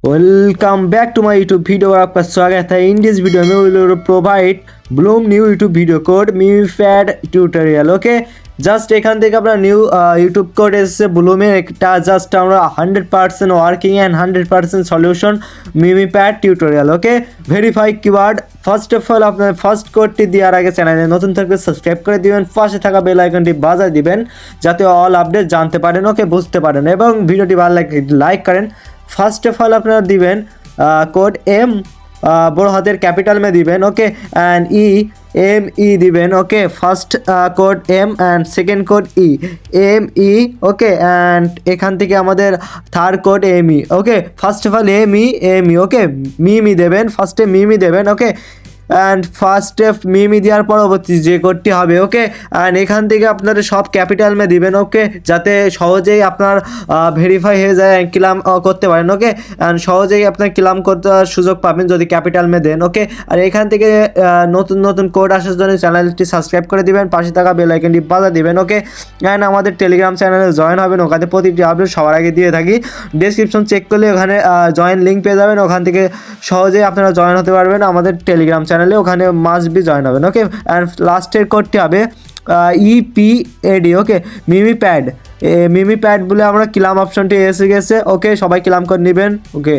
Welcome back to my YouTube video. आपका स्वागत है। इन दिस वीडियो में will provide bloom new YouTube video code Mimipad tutorial. Okay, just এখান থেকে আপনার নিউ ইউটিউব কোড এসেছে ব্লুমের একটা। জাস্ট আমরা 100% working and 100% solution Mimipad tutorial. Okay, verify keyword. First of all আপনার ফার্স্ট কোডটি দেওয়ার আগে চ্যানেলে নতুন থাকলে সাবস্ক্রাইব করে দিবেন, পাশে থাকা বেল আইকনটি বাজায় দিবেন যাতে অল আপডেট জানতে পারেন, ওকে, বুঝতে পারেন এবং ভিডিওটি ভালো লাগে লাইক করেন। ফার্স্ট অফ অल আপনারা দিবেন কোড এম বড় হাতের ক্যাপিটাল মে দিবেন, ওকে, অ্যান্ড এম ই দিবেন। Okay, first code M and second code M E. Okay, and এখান থেকে আমাদের third code M E. Okay, first of all M E. Okay, Mimi দেবেন, ফার্স্টে মিমি দেবেন। Okay, and first step Mimi দেওয়ার পরবর্তী যে কোডটি হবে। ওকে, অ্যান্ড এখান থেকে আপনারা সব ক্যাপিটাল মে দিবেন, ওকে, যাতে সহজেই আপনার ভেরিফাই হয়ে যায়, ক্লাম করতে পারেন। ওকে, অ্যান্ড সহজেই আপনার ক্লাম করতে সুযোগ পাবেন যদি ক্যাপিটাল মে দেন। ওকে, আর এখান থেকে নতুন নতুন কোড আসার জন্য চ্যানেলটি সাবস্ক্রাইব করে দিবেন, পাশে থাকা বেল আইকনটি বাজা দিবেন। ওকে, অ্যান্ড আমাদের টেলিগ্রাম চ্যানেলে জয়েন হবেন, ওখানে প্রতিটি আপডেট সবার আগে দিয়ে থাকি। ডেসক্রিপশন চেক করলে ওখানে জয়েন লিঙ্ক পেয়ে যাবেন, ওখান থেকে সহজেই আপনারা জয়েন হতে পারবেন আমাদের টেলিগ্রাম চ্যানেলে, ওখানে মাস্ট বি জয়েন হবেন। ওকে, অ্যান্ড লাস্টের কোডটি হবে ইপিএডি। ওকে, মিমিপ্যাড বলে আমরা ক্লাম অপশনটি এসে গেছে। ওকে, সবাই ক্লাম করে নেবেন। ওকে।